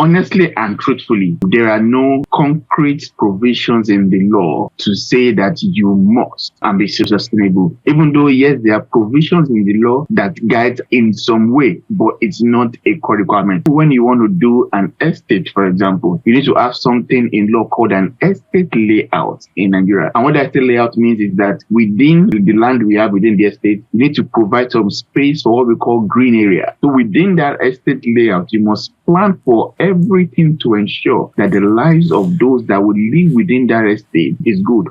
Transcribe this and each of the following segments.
Honestly and truthfully, there are no concrete provisions in the law to say that you must and be sustainable. Even though, yes, there are provisions in the law that guide in some way, but it's not a core requirement. When you want to do an estate, for example, you need to have something in law called an estate layout in Nigeria. And what that estate layout means is that within the land we have within the estate, you need to provide some space for what we call green area. So within that estate layout, you must plan for everything to ensure that the lives of those that will live within that estate is good.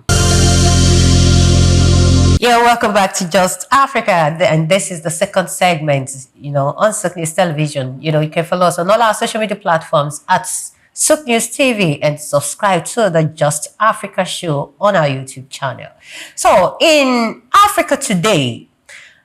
Yeah, welcome back to Just Africa, and this is the second segment, on Sook News Television. You can follow us on all our social media platforms at Sook News TV and subscribe to the Just Africa show on our YouTube channel. So, in Africa today,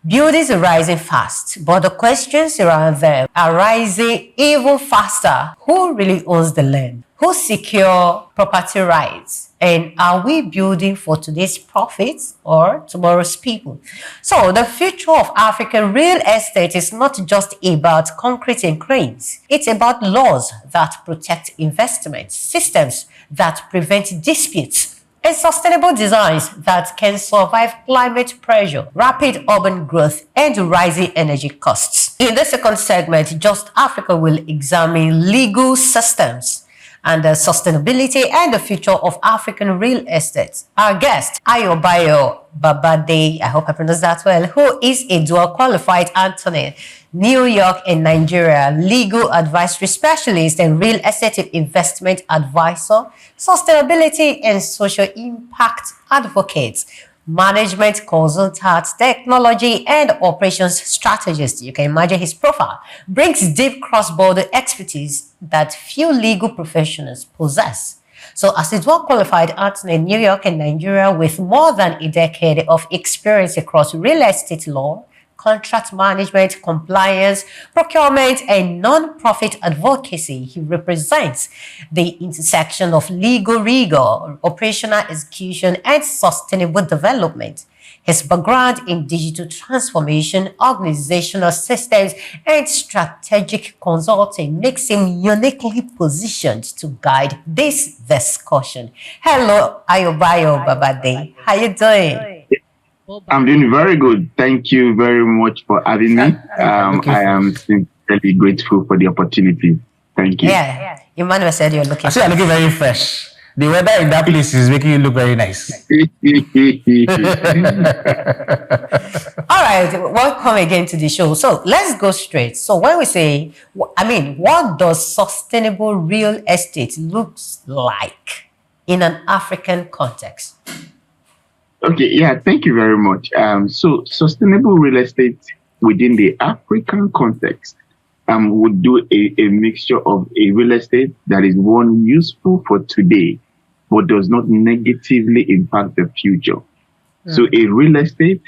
buildings are rising fast, but the questions around them are rising even faster. Who really owns the land? Who secure property rights? And are we building for today's profits or tomorrow's people? So the future of African real estate is not just about concrete and cranes. It's about laws that protect investment, systems that prevent disputes, and sustainable designs that can survive climate pressure, rapid urban growth, and rising energy costs. In the second segment, Just Africa will examine legal systems and the sustainability and the future of African real estate. Our guest, Ayobayo Babade, I hope I pronounced that well, who is a dual qualified attorney, New York and Nigeria, legal advisory specialist and real estate investment advisor, sustainability and social impact advocate, management consultant, technology and operations strategist. You can imagine his profile. Brings deep cross-border expertise that few legal professionals possess. So as a dual-qualified attorney in New York and Nigeria with more than a decade of experience across real estate law, contract management, compliance, procurement, and non-profit advocacy, he represents the intersection of legal rigor, operational execution, and sustainable development. His background in digital transformation, organizational systems, and strategic consulting makes him uniquely positioned to guide this discussion. Hello, Ayobayo Babade. How you doing? I'm doing very good. Thank you very much for having me. I am sincerely grateful for the opportunity. Thank you. Yeah. Emmanuel said you're looking. I see you're looking very fresh. The weather in that place is making you look very nice. All right, welcome again to the show. So let's go straight. So when we say, what does sustainable real estate looks like in an African context? Okay, yeah, thank you very much. So sustainable real estate within the African context would do a mixture of a real estate that is one useful for today, but does not negatively impact the future. So a real estate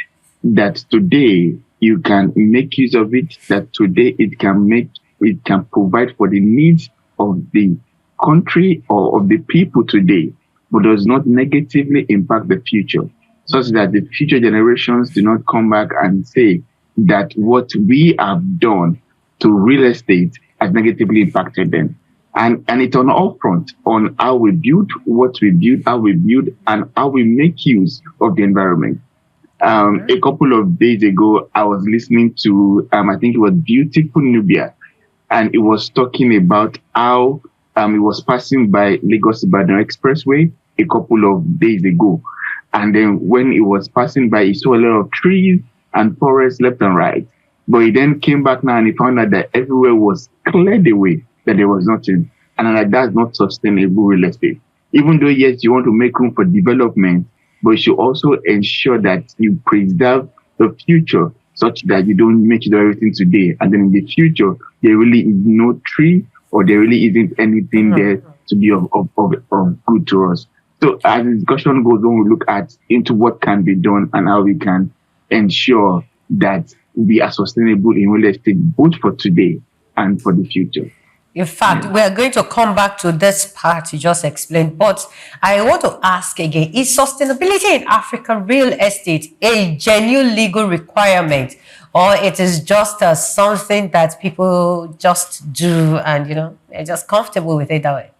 that today you can make use of it, that today it can provide for the needs of the country or of the people today, but does not negatively impact the future, such that the future generations do not come back and say that what we have done to real estate has negatively impacted them. And it's on all fronts, on how we build, what we build, how we build, and how we make use of the environment. A couple of days ago, I was listening to, I think it was Beautiful Nubia, and it was talking about how it was passing by Lagos-Ibadan Expressway a couple of days ago. And then when it was passing by, he saw a lot of trees and forests left and right. But he then came back now and he found out that everywhere was cleared away, that there was nothing. And like, that's not sustainable real estate. Even though, yes, you want to make room for development, but you should also ensure that you preserve the future such that you don't make it everything today. And then in the future, there really is no tree or there really isn't anything there to be of good to us. So as the discussion goes on, we look into what can be done and how we can ensure that we are sustainable in real estate, both for today and for the future. In fact, we are going to come back to this part you just explained, but I want to ask again, is sustainability in African real estate a genuine legal requirement, or it is just something that people just do and, they're just comfortable with it that way?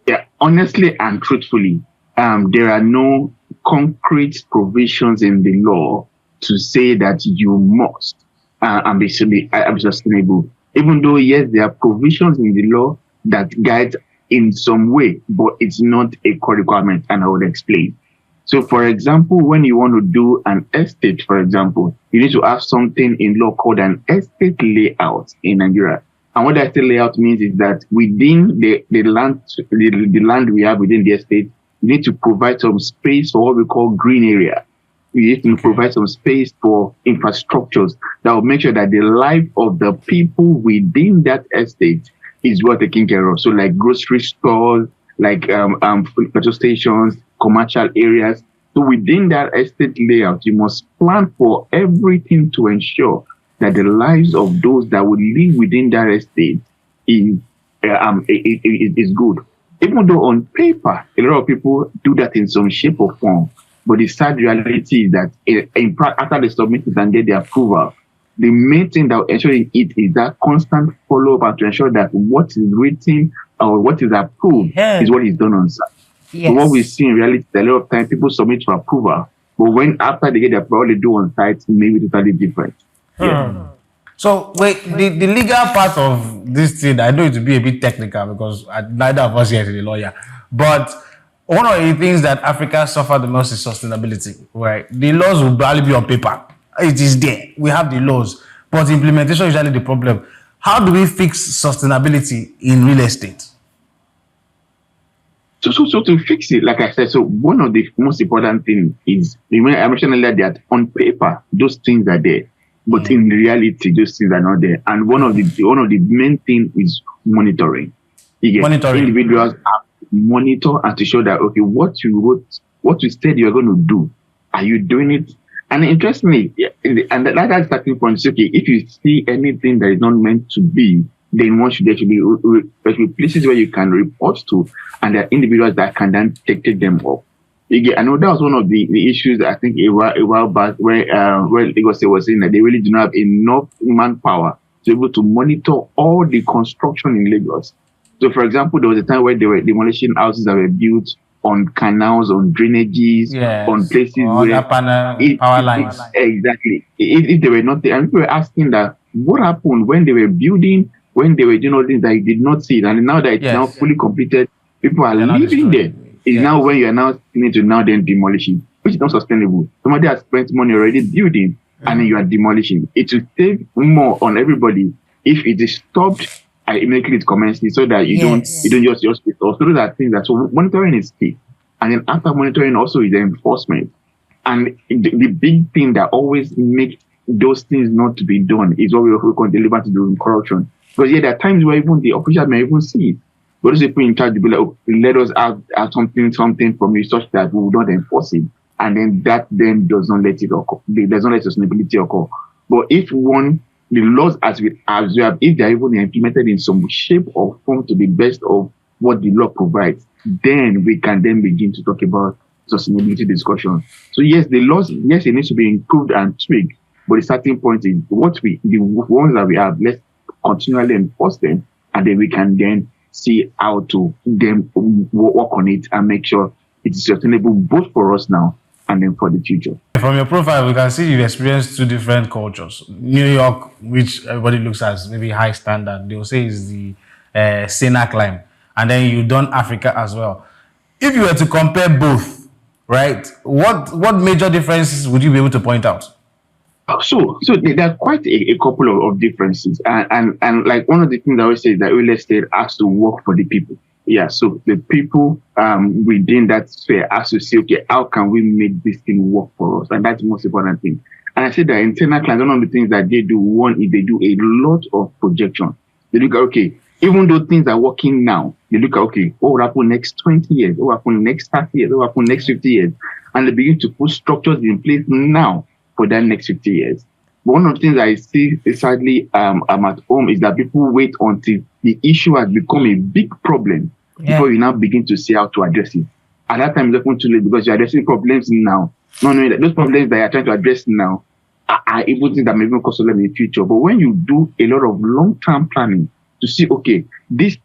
Yeah, honestly and truthfully, there are no concrete provisions in the law to say that you must be sustainable. Even though, yes, there are provisions in the law that guide in some way, but it's not a core requirement, and I would explain. So, for example, when you want to do an estate, for example, you need to have something in law called an estate layout in Nigeria. And what that estate layout means is that within the land we have within the estate, you need to provide some space for what we call green area. You need to provide some space for infrastructures that will make sure that the life of the people within that estate is well taken care of. So, like grocery stores, like petrol stations, commercial areas. So within that estate layout, you must plan for everything to ensure that the lives of those that will live within that estate is good. Even though on paper, a lot of people do that in some shape or form, but the sad reality is that after they submit it and get the approval, the main thing that will ensure it is that constant follow-up and to ensure that what is written or what is approved is what is done on site. Yes. So what we see in reality, a lot of time people submit for approval, but when after they get the approval, they do on site, maybe totally different. Yeah. So wait, the legal part of this thing, I know it to be a bit technical because neither of us here is a lawyer, but one of the things that Africa suffer the most is sustainability, right? The laws will barely be on paper. It is there. We have the laws, but implementation is usually the problem. How do we fix sustainability in real estate? So to fix it, like I said, so one of the most important things is, I mentioned earlier that on paper, those things are there, but in reality, those things are not there. And one of the main things is monitoring. Monitoring. Individuals have to monitor and to show that, okay, what you said you're going to do, are you doing it? And interestingly, and that's starting point. Okay, if you see anything that is not meant to be, then there should be places where you can report to, and there are individuals that can then take them off. I know that was one of the issues that I think a while back where Lagos State was saying that they really do not have enough manpower to be able to monitor all the construction in Lagos. So, for example, there was a time where they were demolishing houses that were built on canals, on drainages, on places where power lines. Exactly. If they were not there, and people were asking that what happened when they were building, when they were doing all things that you did not see it, and now that it's now fully completed, people are living there. It's now when you are now need to now then demolishing, which is not sustainable. Somebody has spent money already building, and then you are demolishing. It will save more on everybody if it is stopped immediately it commences, so that you don't just it. So those are things that, so monitoring is key, and then after monitoring also is the enforcement. And the big thing that always makes those things not to be done is what we call deliver to do corruption. Because there are times where even the officials may even see it. But those people in charge will be like, oh, let us have something from you such that we will not enforce it. And then that then does not let it occur. Does not let sustainability occur. But if the laws as we have, if they are even implemented in some shape or form to the best of what the law provides, then we can then begin to talk about sustainability discussion. So yes, the laws, it needs to be improved and tweaked. But the starting point is the ones that we have, let's continually enforce them, and then we can then see how to then work on it and make sure it is sustainable both for us now and then for the future. From your profile, we can see you've experienced two different cultures. New York, which everybody looks at as maybe high standard, they'll say is the Sena climb. And then you've done Africa as well. If you were to compare both, right, what major differences would you be able to point out? So there are quite a couple of differences. And like one of the things I always say is that real estate has to work for the people. Yeah, so the people within that sphere has to say, okay, how can we make this thing work for us? And that's the most important thing. And I said that internal clients, one of the things that they do, one is they do a lot of projection. They look at, okay, even though things are working now, they look at, okay, what will happen next 20 years? What will happen next 30 years? What will happen next 50 years? And they begin to put structures in place now for that next 50 years. But one of the things I see, sadly, I'm at home is that people wait until the issue has become a big problem before you now begin to see how to address it. At that time, it's often too late because you're addressing problems now. No, that those problems that you're trying to address now are able to that may even cost them in the future. But when you do a lot of long-term planning to see, okay, this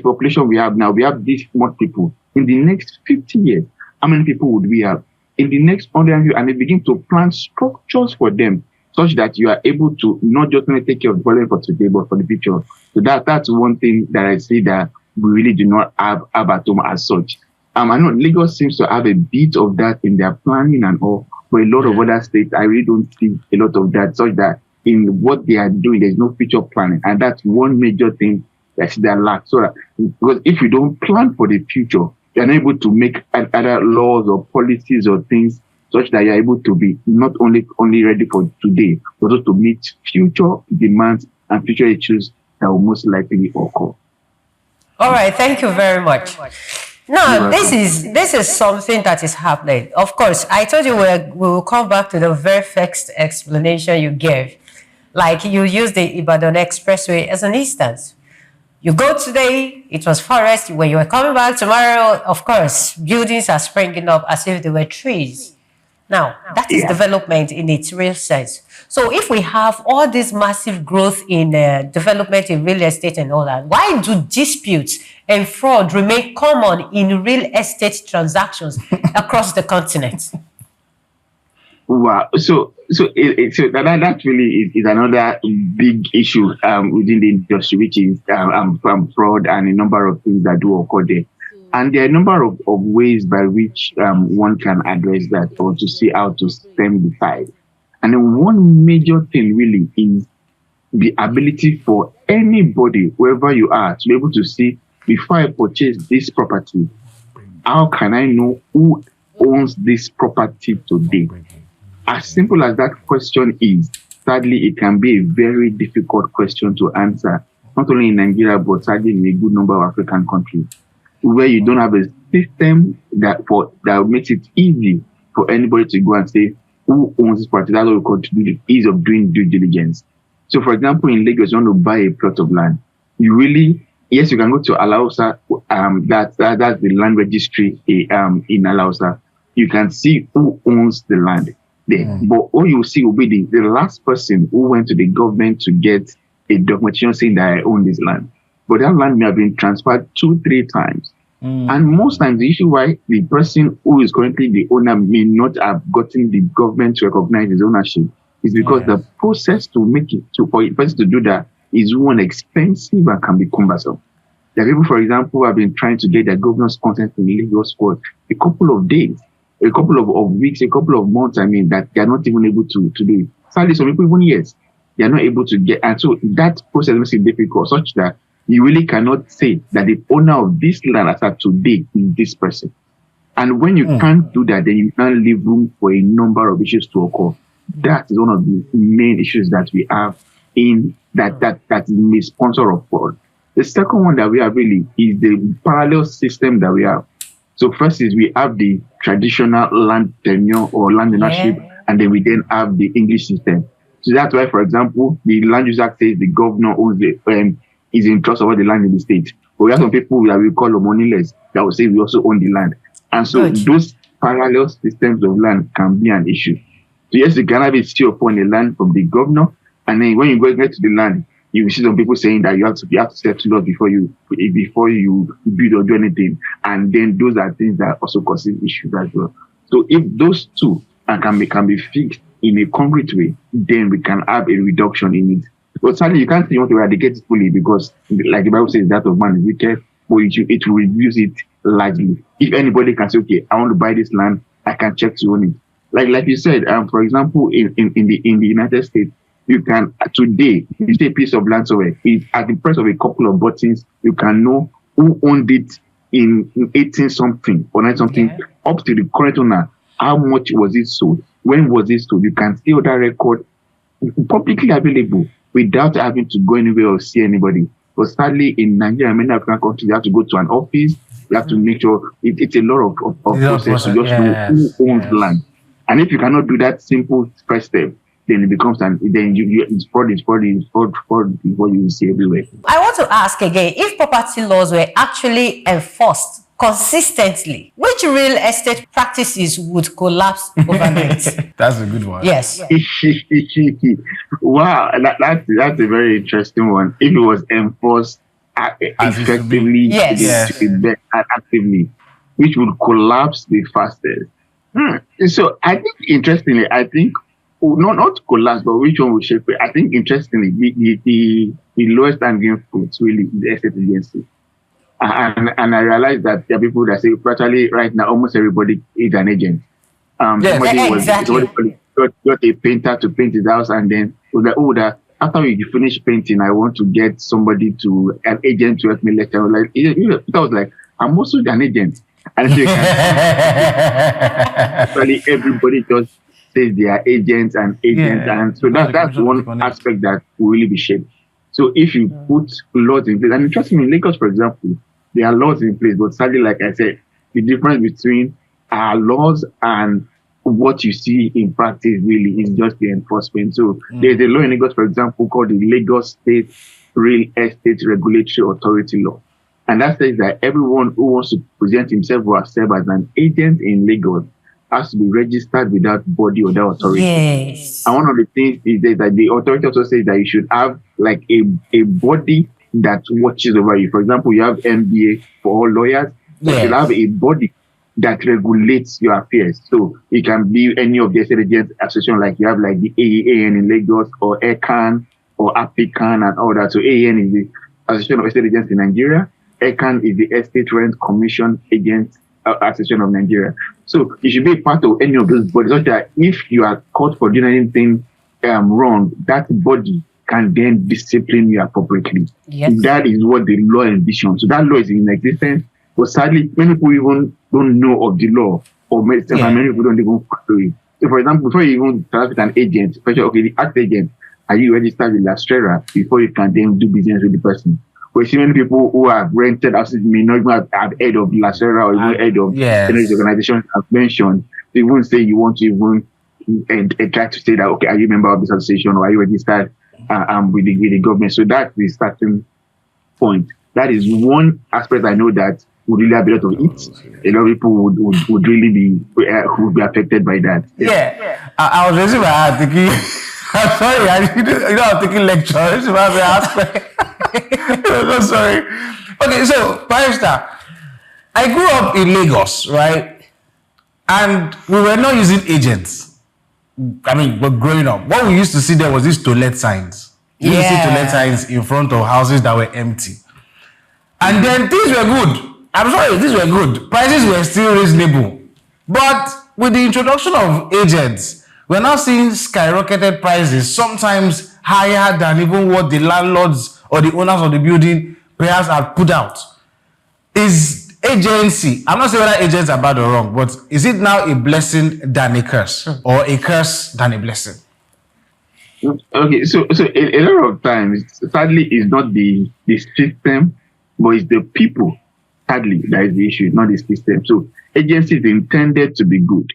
population we have now, we have this much people. In the next 50 years, how many people would we have? In the next 100 years, and they begin to plan structures for them such that you are able to not just only take care of the problem for today, but for the future. So that's one thing that I see that we really do not have at home as such. I know Lagos seems to have a bit of that in their planning and all, but a lot of other states, I really don't see a lot of that, such that in what they are doing, there's no future planning. And that's one major thing that's their lack. So that, because if you don't plan for the future, you're not able to make other laws or policies or things such that you're able to be not only ready for today, but also to meet future demands and future issues that will most likely occur. All right, thank you very much. Now, this is something that is happening. Of course, I told you we will come back to the very first explanation you gave. Like you used the Ibadan Expressway as an instance. You go today, it was forest. When you were coming back tomorrow, of course, buildings are springing up as if they were trees. Now, that is development in its real sense. So if we have all this massive growth in development in real estate and all that, why do disputes and fraud remain common in real estate transactions across the continent? Wow. So that really is another big issue within the industry, which is from fraud and a number of things that do occur there. And there are a number of ways by which one can address that or to see how to stem the tide. And then one major thing really is the ability for anybody, wherever you are, to be able to see, before I purchase this property, how can I know who owns this property today? As simple as that question is, sadly, it can be a very difficult question to answer, not only in Nigeria, but sadly in a good number of African countries, where you don't have a system that makes it easy for anybody to go and say, who owns this property? That's what we call the ease of doing due diligence. So, for example, in Lagos, you want to buy a plot of land. You can go to Alausa, that's the land registry in Alausa. You can see who owns the land there. But all you see will be the last person who went to the government to get a documentation saying that I own this land. But that land may have been transferred 2-3 times. And most times, the issue why the person who is currently the owner may not have gotten the government to recognize his ownership is because the process to make it, for a person to do that is one expensive and can be cumbersome. There are people, for example, who have been trying to get their governor's consent in Lagos for a couple of days, a couple of weeks, a couple of months, that they are not even able to do it. Sadly, some people even years, they are not able to get, and so that process makes it difficult, such that you really cannot say that the owner of this land as of today is this person. And when you can't do that, then you can't leave room for a number of issues to occur. That is one of the main issues that we have in that is sponsor of fraud. The second one that we have really is the parallel system that we have. So first is we have the traditional land tenure or land ownership, and then we have the English system. So that's why, for example, the Land Use Act says the governor owns the is in trust over the land in the state. But we have some people that we call moneyless that will say we also own the land. And so those parallel systems of land can be an issue. So yes, you can have a stay upon the land from the governor, and then when you go get to the land, you will see some people saying that you have to settle up before you build or do anything. And then those are things that also causing issues as well. So if those two can be fixed in a concrete way, then we can have a reduction in it. But sadly, you can't say you want to eradicate it fully because, like the Bible says, that of man is wicked, but it will reduce it largely. If anybody can say, okay, I want to buy this land, I can check to own it. Like you said, for example, in the United States, you can today, you see a piece of land somewhere, at the price of a couple of buttons, you can know who owned it in 18 something or 9 something up to the current owner. How much was it sold? When was it sold? You can see that record publicly available without having to go anywhere or see anybody. But sadly, in Nigeria and many African countries, you have to go to an office. You have to make sure it's a lot of process to just know who owns land. And if you cannot do that simple first step, then it becomes it's fraud is what you see everywhere. I want to ask again, if property laws were actually enforced consistently, which real estate practices would collapse overnight? That's a good one. Yes. Wow, that's a very interesting one. If it was enforced As it should be. effectively, Yes. to be better actively, which would collapse the fastest. So I think, interestingly, not collapse, but which one will shape it? I think, interestingly, the lowest hanging fruits really is the estate agency. And I realized that there are people that say virtually right now almost everybody is an agent. Yes. Exactly. Got a painter to paint his house, and then was like, oh, that after you finish painting, I want to get somebody an agent to help me later. I was like, I was like, I'm also an agent. And so actually everybody just says they are agents, and so that's one aspect that will really be shaped. So if you put laws in place, and trust me, in Lagos, for example, there are laws in place, but sadly, like I said, the difference between our laws and what you see in practice really is just the enforcement. So there's a law in Lagos, for example, called the Lagos State Real Estate Regulatory Authority Law. And that says that everyone who wants to present himself or herself as an agent in Lagos has to be registered with that body or that authority. Yes. And one of the things is that the authority also says that you should have like a body that watches over you. For example, you have MBA for all lawyers. You should have a body that regulates your affairs. So it can be any of the estate agents association, like you have like the AEAN in Lagos, or ECAN, or APICAN, and all that. So AEAN is the Association of Estate Agents in Nigeria. ECAN is the Estate Rent Commission Agents Association of Nigeria. So you should be part of any of those bodies, so that if you are caught for doing anything wrong, that body can then discipline you appropriately. Yes. That is what the law envisions. So that law is in existence, but sadly, many people even don't know of the law, or many people don't even follow it. So, for example, before you even start with an agent, especially, okay, the act agent, are you registered with Lastrera before you can then do business with the person? But you see many people who have rented houses may not even have heard of Lastrera or even heard of the organization I've mentioned. They won't say you want to even try to say that, okay, are you a member of this association, or are you registered with the government? So that's the starting point. That is one aspect I know that would really have a lot of it. A lot of people would really be affected by that. Yeah. I was raising my hand thinking, I'm sorry, I'm taking lectures. I'm sorry. Okay, so, Barrister, I grew up in Lagos, right? And we were not using agents. I mean, but growing up, what we used to see there was these to let signs. We used to see to let signs in front of houses that were empty. And then things were good. I'm sorry, things were good. Prices were still reasonable. But with the introduction of agents, we're now seeing skyrocketed prices, sometimes higher than even what the landlords or the owners of the building perhaps have put out. Is agency, I'm not saying whether agents are bad or wrong, but is it now a blessing than a curse, or a curse than a blessing? Okay, so a lot of times, sadly, it's not the system, but it's the people. Sadly, that is the issue, not the system. So agency is intended to be good,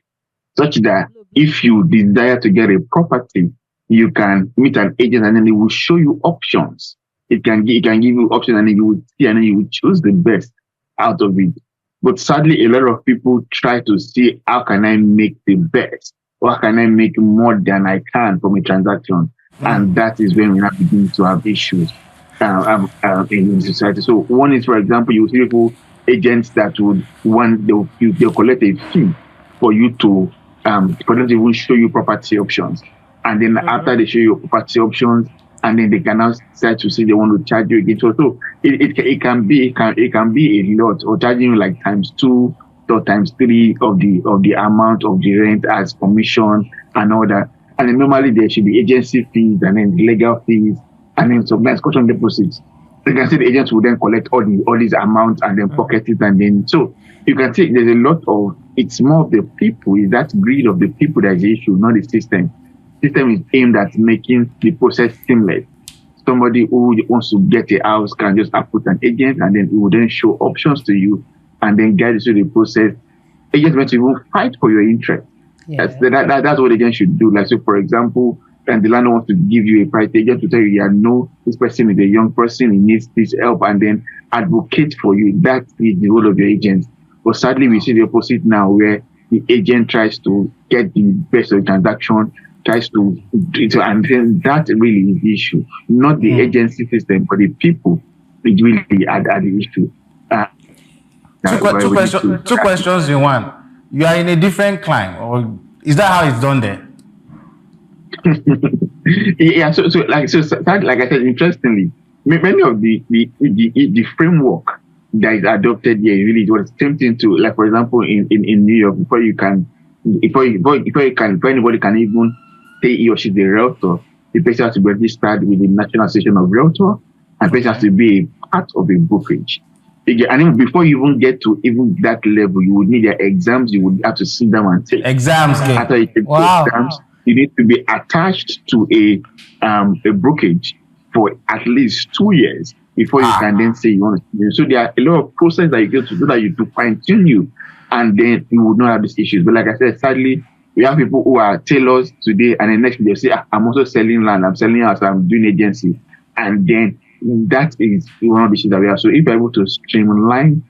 such that if you desire to get a property, you can meet an agent and then it will show you options. It can give you options, and then you would see and then you would choose the best out of it. But sadly, a lot of people try to see, how can I make the best? Or how can I make more than I can from a transaction? And that is when we now begin to have issues in society. So one is, for example, you see people, agents that would they'll collect a fee for you to for them to even show you property options, and then after they show you property options, and then they can now decide to say they want to charge you again. So it can be a lot, or charging you like ×2 or ×3 of the amount of the rent as commission and all that. And then normally there should be agency fees, and then legal fees, and then sometimes caution deposits. You can see the agents will then collect all these amounts and then pocket it, and then so you can see there's a lot of, it's more of the people, is that greed of the people that is the issue, not the system. System is aimed at making the process seamless. Somebody who wants to get a house can just put an agent, and then it will then show options to you and then guide you through the process. Agents want to even fight for your interest. Yeah. That's what agents should do. Like, so for example, and the landlord wants to give you a price, they just to tell you, yeah, no, this person is a young person, he needs this help, and then advocate for you. That is the role of your agent. But sadly, we see the opposite now, where the agent tries to get the best of the transaction, tries to, and then that really is the issue. Not the agency system, but the people, which really are the issue. Two questions in one. You are in a different clime, or is that how it's done there? Yeah, so like I said, interestingly, many of the framework that is adopted here really was attempting to, like, for example, in New York, before anybody can even say he or she is a realtor, the person has to be registered with the National Association of Realtor, and the person has to be a part of a brokerage. And even before you even get to even that level, you would need your exams. You would have to sit down and take exams. After you take exams, you need to be attached to a brokerage for at least 2 years before you can then say you want to. So there are a lot of process that you go to do that you to fine tune you, and then you would not have these issues. But like I said, sadly, we have people who are tailors today, and the next day they say, I'm also selling land, I'm selling house, I'm doing agency, and then that is one of the issues that we have. So if we're able to streamline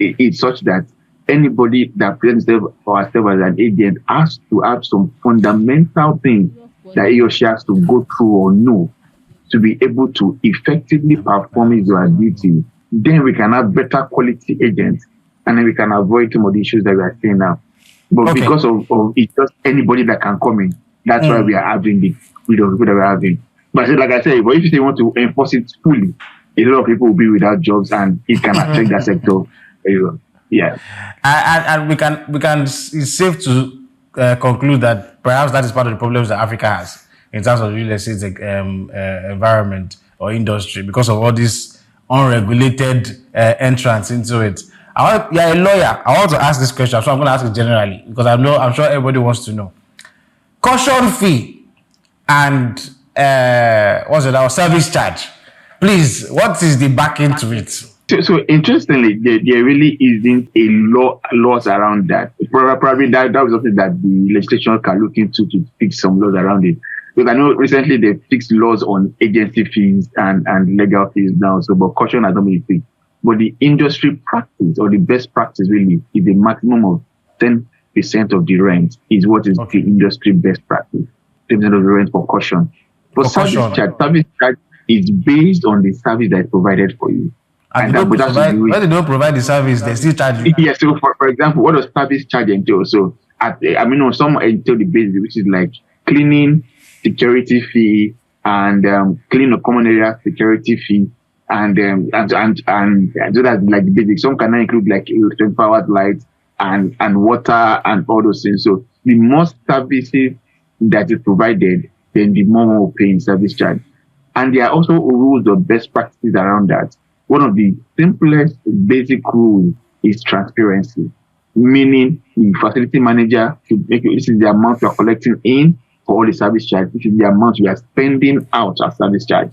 it such that anybody that presents ourselves as an agent has to have some fundamental things that he or she has to go through or know to be able to effectively perform his or her duty, then we can have better quality agents, and then we can avoid some of the issues that we are seeing now. But because of it's just anybody that can come in, that's why we are having the freedom of people that we're having. But like I said, but if you want to enforce it fully, a lot of people will be without jobs, and it can affect that sector very well. Yeah, and we can. It's safe to conclude that perhaps that is part of the problems that Africa has in terms of real estate environment or industry, because of all this unregulated entrance into it. You're a lawyer. I want to ask this question, so I'm going to ask it generally because I'm sure everybody wants to know. Caution fee and what's it? Our service charge. Please, what is the back into it? So interestingly, there really isn't a laws around that. Probably that was something that the legislation can look into to fix some laws around it. Because I know recently they fixed laws on agency fees and legal fees now. So, but caution has not been fixed. But the industry practice or the best practice really is a maximum of 10% of the rent is what is the industry best practice. 10% of the rent for caution. For service charge is based on the service that is provided for you. And when they don't provide the service, they still charge you. Yeah, so for example, what does service charge entail? So, some entail the basic, which is like cleaning, security fee, and cleaning of common area security fee, and so that's like the basic. Some can include like powered lights and water and all those things. So the more services that is provided, then the more we'll pay in service charge. And there are also rules of best practices around that. One of the simplest basic rules is transparency, meaning the facility manager should make this is the amount you are collecting in for all the service charge. This is the amount you are spending out as service charge.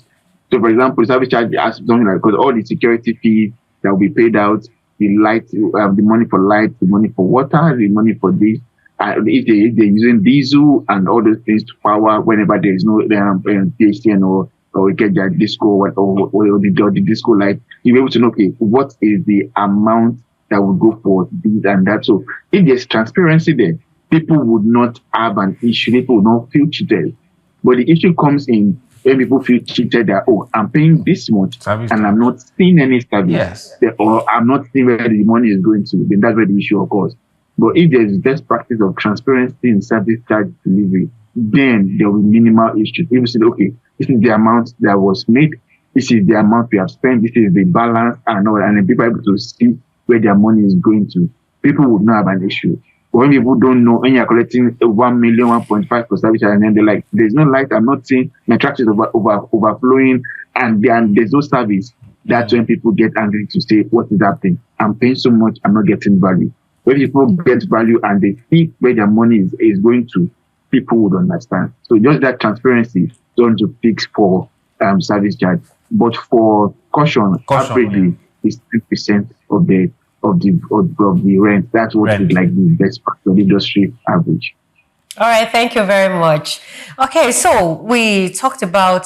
So, for example, the service charge has something like, because all the security fees that will be paid out, the light, the money for light, the money for water, the money for this, if they're using diesel and all those things to power whenever there is no PHTN or get their disco or the disco light, you'll be able to know, okay, what is the amount that would go for this and that. So if there's transparency there, people would not have an issue. People would not feel cheated. But the issue comes in when people feel cheated that, I'm paying this much and I'm not seeing any service. Or I'm not seeing where the money is going to. Then that's where the issue occurs. But if there's best practice of transparency in service charge delivery, then there will be minimal issues. If you say, okay, this is the amount that was made, this is the amount we have spent, this is the balance, and all, and then people are able to see where their money is going to, people would not have an issue. But when people don't know, when you're collecting 1 million, 1.5 for service, and then they're like, there's no light, I'm not seeing, my track is overflowing, and then there's no service. That's when people get angry to say, what is happening? I'm paying so much, I'm not getting value. When people get value and they see where their money is going to, people would understand. So just that transparency don't to fix for service charge, but for caution averagely is 3% of the rent. That's what is like the best part of the industry average. All right, thank you very much. Okay, so we talked about,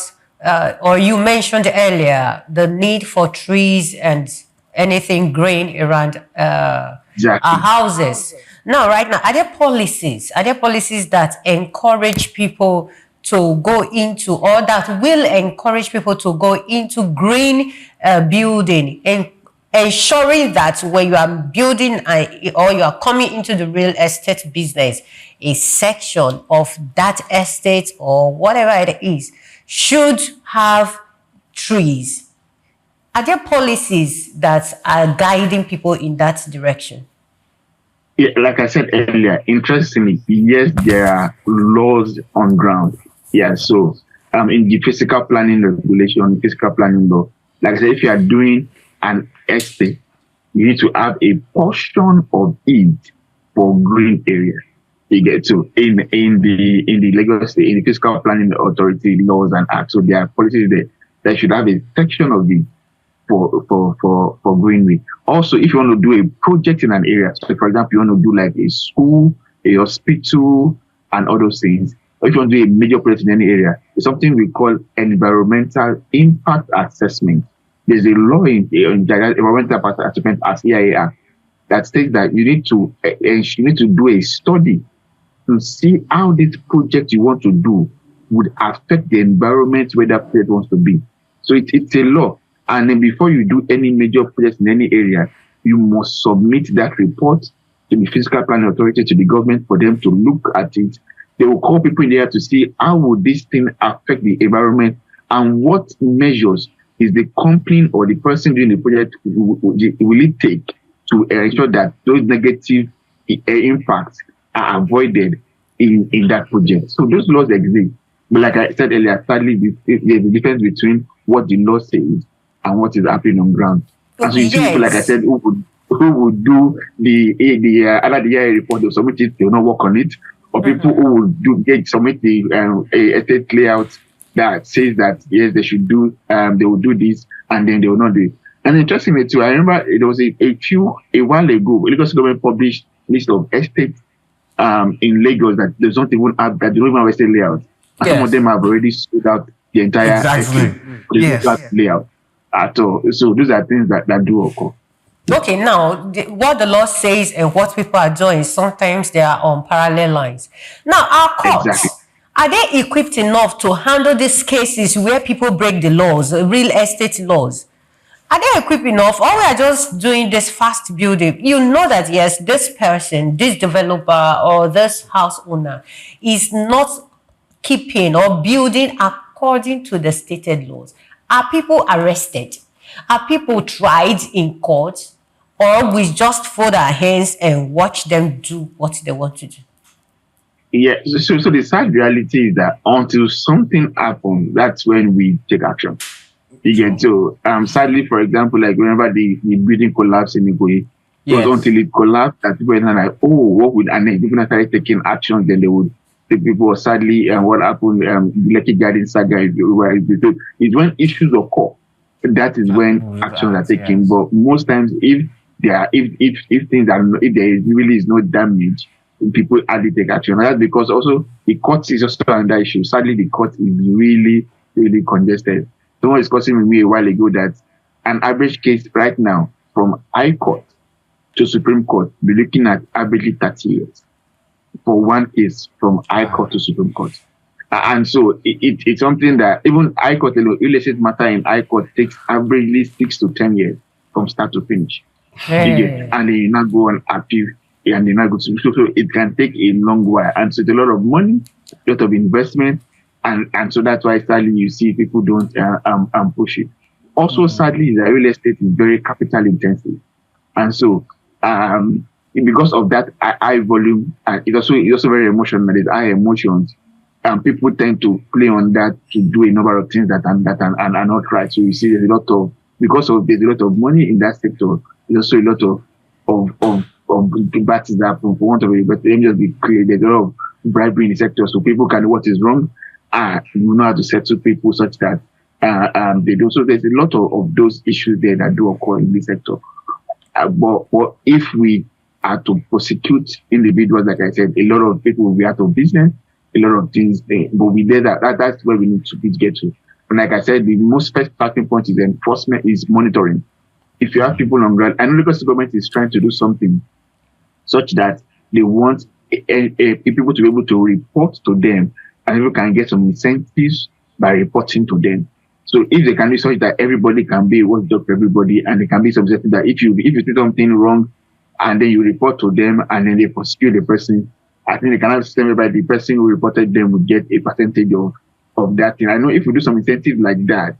or you mentioned earlier, the need for trees and anything green around our Exactly. houses. Now, right now, are there policies? Are there policies that encourage people to go into, or that will encourage people to go into green building, and ensuring that when you are building or you are coming into the real estate business, a section of that estate or whatever it is should have trees? Are there policies that are guiding people in that direction? Yeah, like I said earlier, interestingly, yes, there are laws on ground. Yeah, so in the physical planning regulation, physical planning law, like I said, if you are doing an estate, you need to have a portion of it for green area. You get to in the Lagos State, in the Fiscal Planning Authority laws and acts. So there are policies there that should have a section of it for greenery. Also, if you want to do a project in an area, so for example, you want to do like a school, a hospital, and all those things, or if you want to do a major project in any area, it's something we call environmental impact assessment. There's a law in environmental impact assessment as EIA that states that you need to do a study to see how this project you want to do would affect the environment where that project wants to be. So it's a law. And then before you do any major project in any area, you must submit that report to the Fiscal Planning Authority, to the government, for them to look at it. They will call people in there to see how would this thing affect the environment, and what measures is the company or the person doing the project will it take to ensure that those negative impacts are avoided in that project. So those laws exist. But like I said earlier, sadly, there's a difference between what the law says and what is happening on ground. And so you see people, like I Yes. said, who would do either the AI report, they'll submit it, they'll not work on it, or people who will submit the estate layout that says that yes, they should do, they will do this, and then they will not do it. And interestingly too, I remember there was a while ago, Lagos government published list of estates in Lagos that they don't even have, that they don't even have estate layout. And some of Yes. them have already sold out the entire Exactly. estate. They don't have Yes. layout at all. So those are things that do occur. Okay, now what the law says and what people are doing, sometimes they are on parallel lines. Now, our Exactly. courts, are they equipped enough to handle these cases where people break the laws, real estate laws? Are they equipped enough, or we are just doing this fast building? You know that yes, this person, this developer, or this house owner is not keeping or building according to the stated laws. Are people arrested? Are people tried in court? Or we just fold our hands and watch them do what they want to do? Yeah. So the sad reality is that until something happens, that's when we take action. You get so sadly, for example, like whenever the building collapsed in Ikoyi, it was Yes. until it collapsed that people were like, oh, what would, and then people started taking action, then they would, the people sadly, what happened, the Lekki Garden saga, it's when issues occur, that is when actions are taken. Yes. But most times, if things are, if there really is no damage, people hardly take action. And that's because also the court is also under issue. Sadly, the court is really, really congested. Someone was discussing with me a while ago that an average case right now from High Court to Supreme Court be looking at averagely 30 years for one case from High Court to Supreme Court. And so it's something that even High Court, real estate matter in High Court takes averagely 6 to 10 years from start to finish. Hey. And then you now go on appeal, and you now go to, so it can take a long while. And so it's a lot of money, a lot of investment. And so that's why sadly you see people don't push it. Also, sadly, the real estate is very capital intensive, and so because of that high volume, and it's also very emotional. There's high emotions, and people tend to play on that to do a number of things that are not right. So you see, there's a lot of, because of there's a lot of money in that sector. There's also a lot of bad things that happen, for want of it. But let me just be clear: there's a lot of bribery in the sector, so people can know what is wrong. You know how to settle people such that they do. So there's a lot of those issues there that do occur in this sector. But if we are to prosecute individuals, like I said, a lot of people will be out of business, a lot of things. But we did that's where we need to get to. And like I said, the most first starting point is enforcement, is monitoring. If you have people on ground, I know because the government is trying to do something such that they want people to be able to report to them, and people can get some incentives by reporting to them. So if they can do such that everybody can be a watchdog for everybody, and they can be something that if you do something wrong and then you report to them and then they prosecute the person, I think they can have a system whereby the person who reported them will get a percentage of that thing. I know if we do some incentive like that,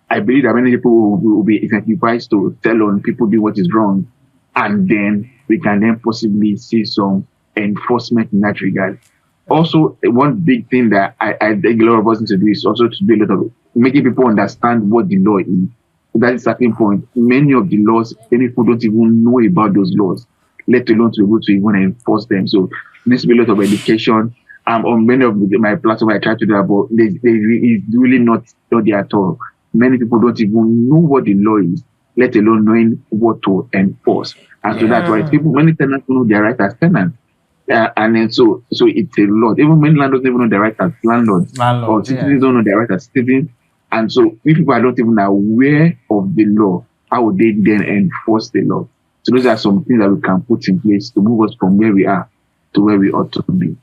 I believe that many people will be incentivized to tell on people doing what is wrong, and then we can then possibly see some enforcement in that regard. Also, one big thing that I think a lot of us need to do is also to do a lot of making people understand what the law is. That is a certain point. Many of the laws, many people don't even know about those laws, let alone to be able to even enforce them. So this will be a lot of education. On many of my platform, I try to do that, but it's really not there at all. Many people don't even know what the law is, let alone knowing what to enforce. And so that's why many tenants don't know their right as tenants. And then so it's a lot. Even many landlords don't even know their right as landlords, or citizens don't know their right as citizens. And so if people are not even aware of the law, how would they then enforce the law? So those are some things that we can put in place to move us from where we are to where we ought to be.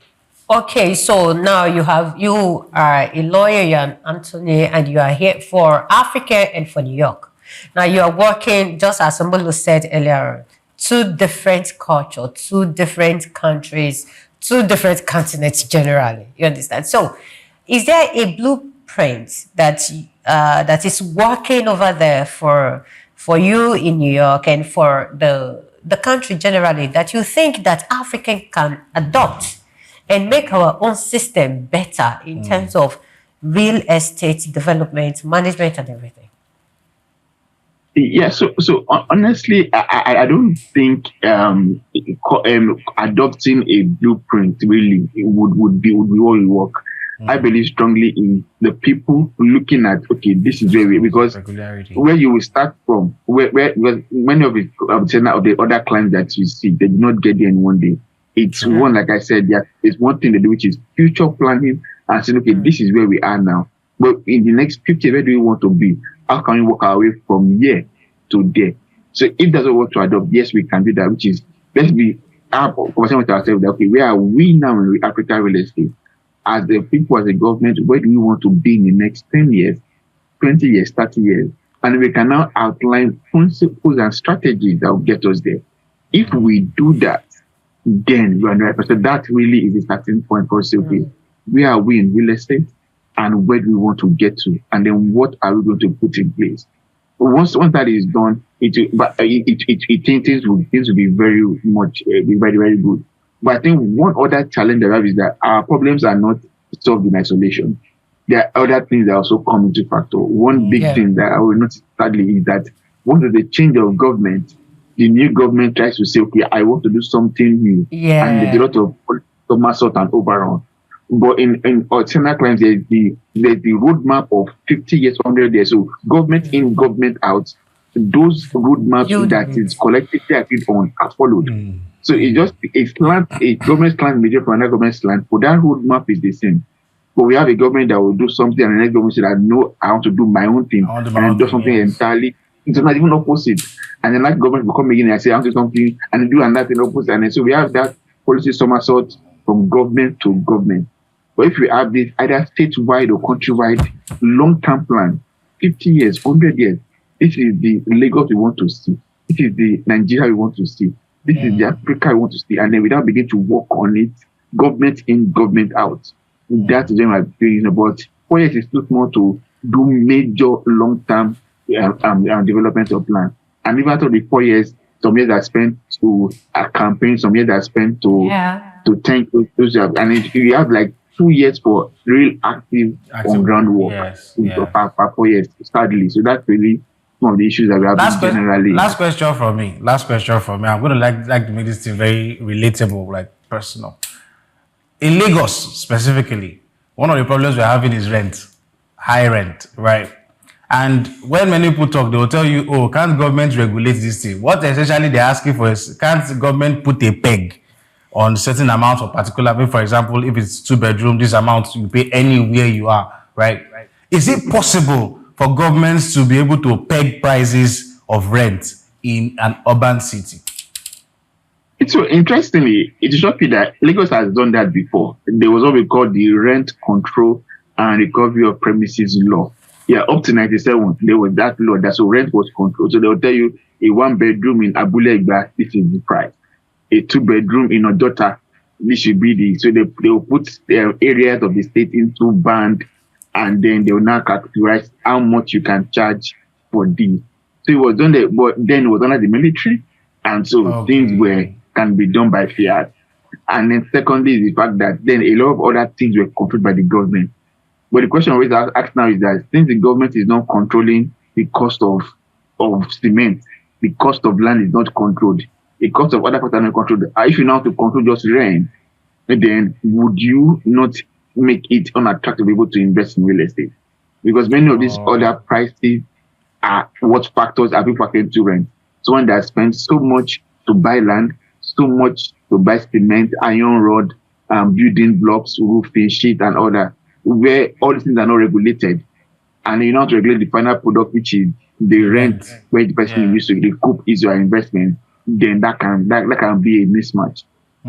Okay, so now you are a lawyer, you're Anthony, and you are here for Africa and for New York. Now you are working, just as Mbulu said earlier, two different cultures, two different countries, two different continents generally. You understand? So is there a blueprint that is working over there for you in New York and for the country generally, that you think that Africa can adopt and make our own system better in terms of real estate development, management, and everything? Yeah, so honestly, I don't think adopting a blueprint really would be what will work. I believe strongly in the people looking at, okay, this is where because where you will start from, where many of the other clients that you see, they do not get there in one day. It's one, like I said, it's one thing they do, which is future planning and saying, okay, this is where we are now. But in the next 50, where do we want to be? How can we work our way from here to there? So if there's a work to adopt, yes, we can do that, which is, let's be conversing with ourselves that, okay, where are we now in African real estate? As the people, as a government, where do we want to be in the next 10 years, 20 years, 30 years? And we can now outline principles and strategies that will get us there. If we do that, then you are right. So that really is a starting point for us to say, okay, where are we in real estate and where do we want to get to? And then what are we going to put in place? Once that is done, things will be very much, be very, very good. But I think one other challenge that we have is that our problems are not solved in isolation. There are other things that also come into factor. One big thing that I will notice sadly is that once there's a change of government, the new government tries to say, okay, I want to do something new. Yeah. And there's a lot of somersault and overrun. But in alternative clients, there's the roadmap of 50 years, 100 years. So government in, government out, those roadmaps that is collectively agreed on are followed. So it's just a government's plan major for another government's plan. For that roadmap is the same. But we have a government that will do something, and the next government say that no, I want to do my own thing, and do something entirely. It's not even opposite. And then that government will come again and say, I want to do something, and do another thing opposite. And then so we have that policy somersault from government to government. But if we have this either statewide or countrywide long-term plan, 50 years, 100 years, this is the Lagos we want to see. This is the Nigeria we want to see. This is the Africa we want to see. And then we now begin to work on it, government in, government out. That's the general thing. About 4 years is too small to do major long-term development of plan. And even after the 4 years, some years are spent to a campaign, some years are spent to thank those. And you have like 2 years for real active on-ground work for 4 years, sadly. So that's really one of the issues that we have generally. Last question from me. I'm going to like to make this thing very relatable, like personal. In Lagos specifically, one of the problems we're having is rent, high rent, right? And when many people talk, they will tell you, oh, can't government regulate this thing? What essentially they're asking for is, can't government put a peg on certain amount of particular, I mean, for example, if it's 2 bedroom, this amount you pay anywhere you are, right? Is it possible for governments to be able to peg prices of rent in an urban city? So interestingly, it is shocking that Lagos has done that before. There was what we call the Rent Control and Recovery of Premises Law. Yeah, up to 97, there was that law that so rent was controlled. So they'll tell you a 1 bedroom in Abule Egba, this is the price. A 2 bedroom in Odota, this should be the. So they will put the areas of the state into band, and then they will now categorize how much you can charge for this. So it was done there, but then it was under the military, and so things can be done by fiat. And then secondly is the fact that then a lot of other things were controlled by the government. But the question always asked now is that since the government is not controlling the cost of cement, the cost of land is not controlled, the cost of other factors are not controlled. If you now have to control just rent, then would you not make it unattractive to be able to invest in real estate? Because many of these other prices are what factors are being factored into rent. Someone that spends so much to buy land, so much to buy cement, iron rod, building blocks, roofing, sheet, and all that, where all these things are not regulated, and you not regulate the final product, which is the rent, where the person used to recoup is your investment, then that can be a mismatch.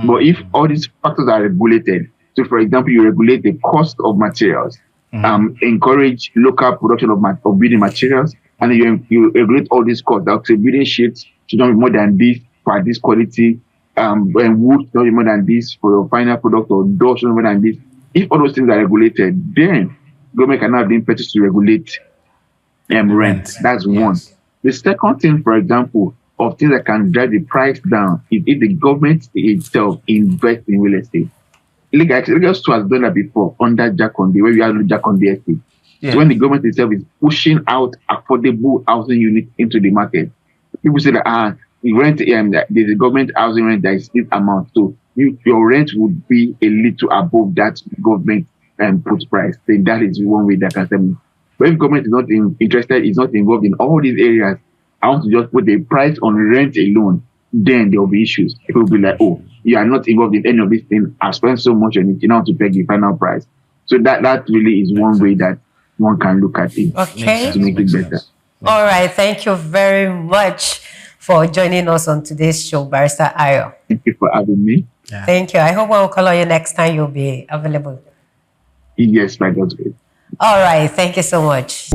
But if all these factors are regulated, so for example, you regulate the cost of materials, encourage local production of building materials, and you regulate all these costs. Like say building sheets should not be more than this for this quality, and wood should not be more than this for your final product, or doors should not be more than this. If all those things are regulated, then government cannot have the impetus to regulate rent. That's one. The second thing, for example, of things that can drive the price down is if the government itself invests in real estate. Lagos too has done that before under Jakonde, where we have Jakonde estate. So when the government itself is pushing out affordable housing units into the market, people say that the rent, there's a government housing rent that is this amount, so your rent would be a little above that government put price. Then that is one way that can tell me. But if government is not interested, is not involved in all these areas, I want to just put the price on rent alone, then there will be issues. People will be like, oh, you are not involved in any of these things. I spent so much on it, you know, to pay the final price. So that really is one way that one can look at it to make it better. All right. Thank you very much for joining us on today's show, Barrister Ayo. Thank you for having me. Thank you. I hope I will call on you next time you'll be available. Yes, by God's grace. All right. Thank you so much.